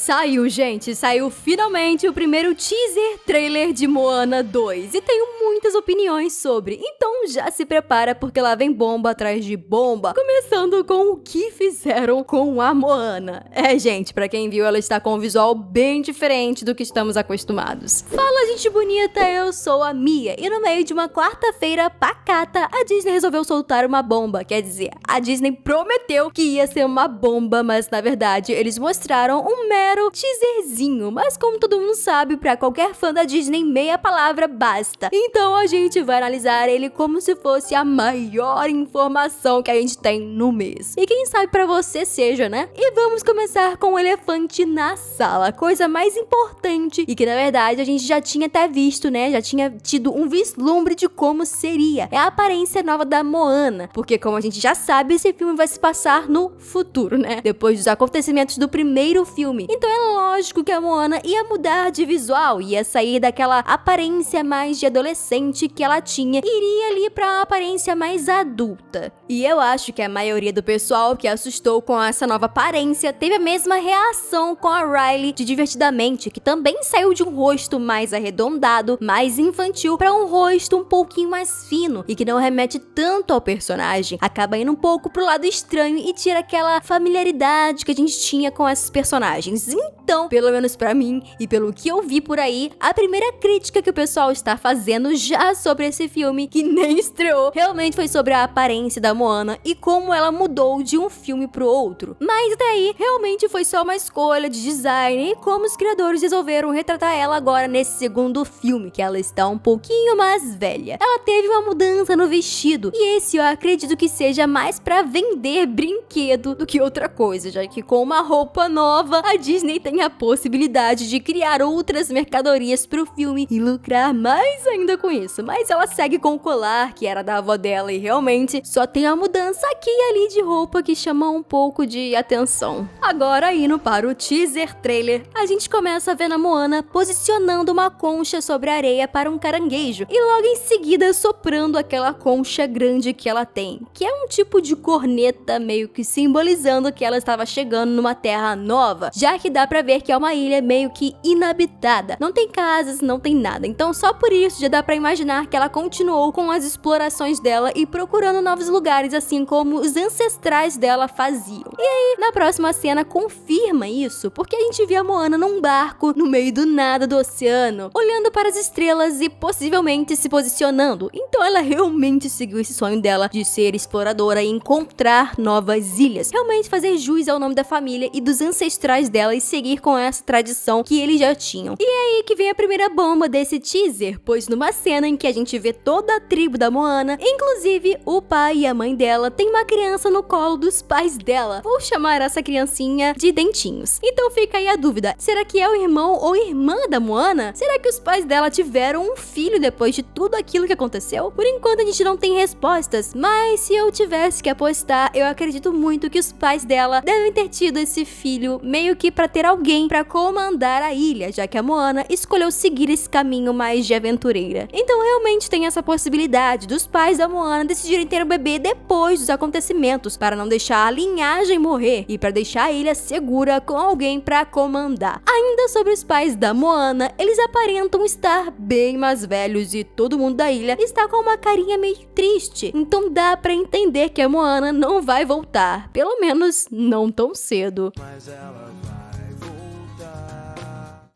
Saiu, gente, saiu finalmente o primeiro teaser trailer de Moana 2 e tenho muitas opiniões sobre, então já se prepara porque lá vem bomba atrás de bomba, começando com o que fizeram com a Moana. Gente, pra quem viu, ela está com um visual bem diferente do que estamos acostumados. Fala, gente bonita, eu sou a Mia e no meio de uma quarta-feira pacata, a Disney resolveu soltar uma bomba, quer dizer, a Disney prometeu que ia ser uma bomba, mas na verdade eles mostraram um mero teaserzinho, mas como todo mundo sabe, pra qualquer fã da Disney, meia palavra basta. Então a gente vai analisar ele como se fosse a maior informação que a gente tem no mês. E quem sabe pra você seja, né? E vamos começar com o elefante na sala, coisa mais importante e que na verdade a gente já tinha até visto, né? Já tinha tido um vislumbre de como seria. É a aparência nova da Moana, porque como a gente já sabe, esse filme vai se passar no futuro, né? Depois dos acontecimentos do primeiro filme. Então é lógico que a Moana ia mudar de visual, ia sair daquela aparência mais de adolescente que ela tinha, iria ali pra uma aparência mais adulta. E eu acho que a maioria do pessoal que assustou com essa nova aparência teve a mesma reação com a Riley de Divertidamente, que também saiu de um rosto mais arredondado, mais infantil, pra um rosto um pouquinho mais fino e que não remete tanto ao personagem, acaba indo um pouco pro lado estranho e tira aquela familiaridade que a gente tinha com esses personagens. Então, pelo menos pra mim e pelo que eu vi por aí, a primeira crítica que o pessoal está fazendo já sobre esse filme, que nem estreou, realmente foi sobre a aparência da Moana e como ela mudou de um filme pro outro. Mas até aí, realmente foi só uma escolha de design e como os criadores resolveram retratar ela agora nesse segundo filme, que ela está um pouquinho mais velha. Ela teve uma mudança no vestido e esse eu acredito que seja mais pra vender brinquedo do que outra coisa, já que com uma roupa nova, a Disney tem a possibilidade de criar outras mercadorias pro filme e lucrar mais ainda com isso. Mas ela segue com o colar, que era da avó dela, e realmente só tem a mudança aqui e ali de roupa que chama um pouco de atenção. Agora, indo para o teaser trailer, a gente começa a ver a Moana posicionando uma concha sobre a areia para um caranguejo e logo em seguida soprando aquela concha grande que ela tem, que é um tipo de corneta meio que simbolizando que ela estava chegando numa terra nova, já que dá pra ver que é uma ilha meio que inabitada, não tem casas, não tem nada, então só por isso já dá pra imaginar que ela continuou com as explorações dela e procurando novos lugares, assim como os ancestrais dela faziam. E aí, na próxima cena confirma isso, porque a gente vê a Moana num barco no meio do nada do oceano, olhando para as estrelas e possivelmente se posicionando. Então ela realmente seguiu esse sonho dela de ser exploradora e encontrar novas ilhas, realmente fazer jus ao nome da família e dos ancestrais dela e seguir com essa tradição que eles já tinham. E é aí que vem a primeira bomba desse teaser, pois numa cena em que a gente vê toda a tribo da Moana, inclusive o pai e a mãe dela, tem uma criança no colo dos pais dela. Vou chamar essa criancinha de Dentinhos. Então fica aí a dúvida, será que é o irmão ou irmã da Moana? Será que os pais dela tiveram um filho depois de tudo aquilo que aconteceu? Por enquanto a gente não tem respostas, mas se eu tivesse que apostar, eu acredito muito que os pais dela devem ter tido esse filho meio que pra ter alguém pra comandar a ilha, já que a Moana escolheu seguir esse caminho mais de aventureira. Então realmente tem essa possibilidade dos pais da Moana decidirem ter um bebê depois dos acontecimentos, para não deixar a linhagem morrer e para deixar a ilha segura com alguém pra comandar. Ainda sobre os pais da Moana, eles aparentam estar bem mais velhos e todo mundo da ilha está com uma carinha meio triste, então dá pra entender que a Moana não vai voltar, pelo menos não tão cedo. Mas ela vai voltar.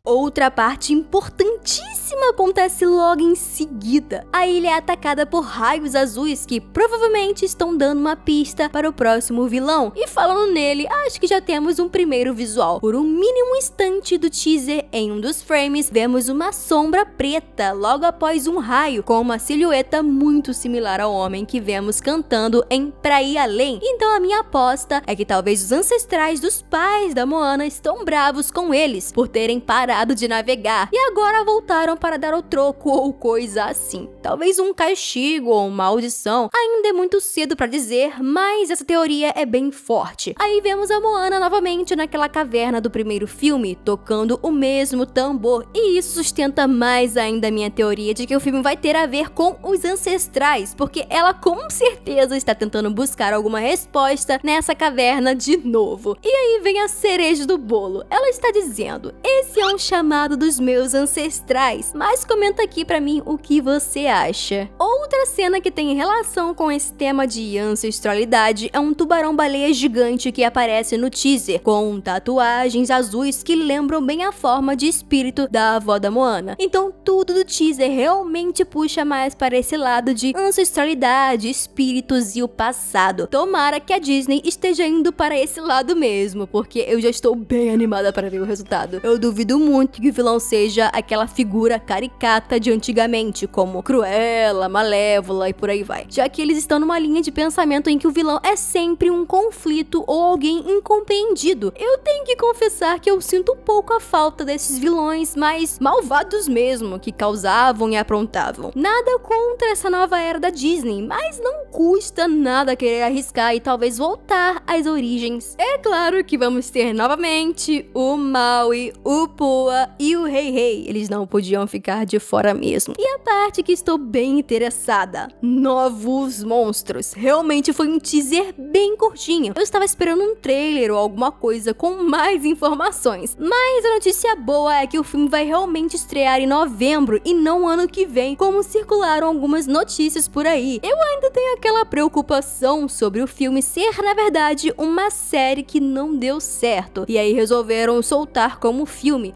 Outra parte importantíssima acontece logo em seguida. A ilha é atacada por raios azuis que provavelmente estão dando uma pista para o próximo vilão. E falando nele, acho que já temos um primeiro visual. Por um mínimo instante do teaser, em um dos frames, vemos uma sombra preta logo após um raio, com uma silhueta muito similar ao homem que vemos cantando em Pra Ir Além. Então a minha aposta é que talvez os ancestrais dos pais da Moana estão bravos com eles por terem parado de navegar e agora voltaram para dar o troco ou coisa assim. Talvez um castigo ou uma maldição. Ainda é muito cedo pra dizer, mas essa teoria é bem forte. Aí vemos a Moana novamente naquela caverna do primeiro filme, tocando o mesmo tambor. E isso sustenta mais ainda a minha teoria de que o filme vai ter a ver com os ancestrais, porque ela com certeza está tentando buscar alguma resposta nessa caverna de novo. E aí vem a cereja do bolo. Ela está dizendo, esse é um chamado dos meus ancestrais, mas comenta aqui pra mim o que você acha. Outra cena que tem relação com esse tema de ancestralidade é um tubarão-baleia gigante que aparece no teaser, com tatuagens azuis que lembram bem a forma de espírito da avó da Moana. Então tudo do teaser realmente puxa mais para esse lado de ancestralidade, espíritos e o passado. Tomara que a Disney esteja indo para esse lado mesmo, porque eu já estou bem animada para ver o resultado. Eu duvido muito que o vilão seja aquela figura caricata de antigamente, como Cruella, Malévola e por aí vai, já que eles estão numa linha de pensamento em que o vilão é sempre um conflito ou alguém incompreendido. Eu tenho que confessar que eu sinto um pouco a falta desses vilões mais malvados mesmo, que causavam e aprontavam. Nada contra essa nova era da Disney, mas não custa nada querer arriscar e talvez voltar às origens. É claro que vamos ter novamente o Maui, o Pua e o Rei Rei. Eles não podiam ficar de fora mesmo. E a parte que estou bem interessada, novos monstros. Realmente foi um teaser bem curtinho. Eu estava esperando um trailer ou alguma coisa com mais informações. Mas a notícia boa é que o filme vai realmente estrear em novembro e não ano que vem, como circularam algumas notícias por aí. Eu ainda tenho aquela preocupação sobre o filme ser, na verdade, uma série que não deu certo. E aí resolveram soltar como filme.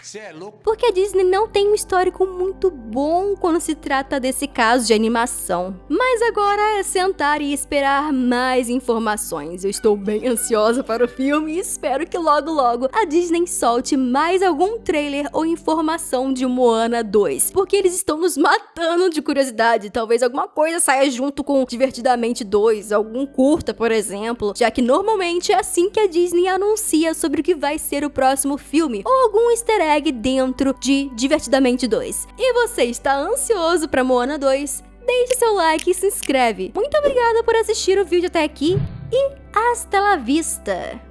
Porque a Disney não tem um histórico muito bom quando se trata desse caso de animação. Mas agora é sentar e esperar mais informações. Eu estou bem ansiosa para o filme e espero que logo logo a Disney solte mais algum trailer ou informação de Moana 2. Porque eles estão nos matando de curiosidade. Talvez alguma coisa saia junto com Divertidamente 2, algum curta, por exemplo, já que normalmente é assim que a Disney anuncia sobre o que vai ser o próximo filme, ou algum easter egg dentro de Divertidamente 2. E você está ansioso para Moana 2? Deixe seu like e se inscreve. Muito obrigada por assistir o vídeo até aqui e hasta la vista!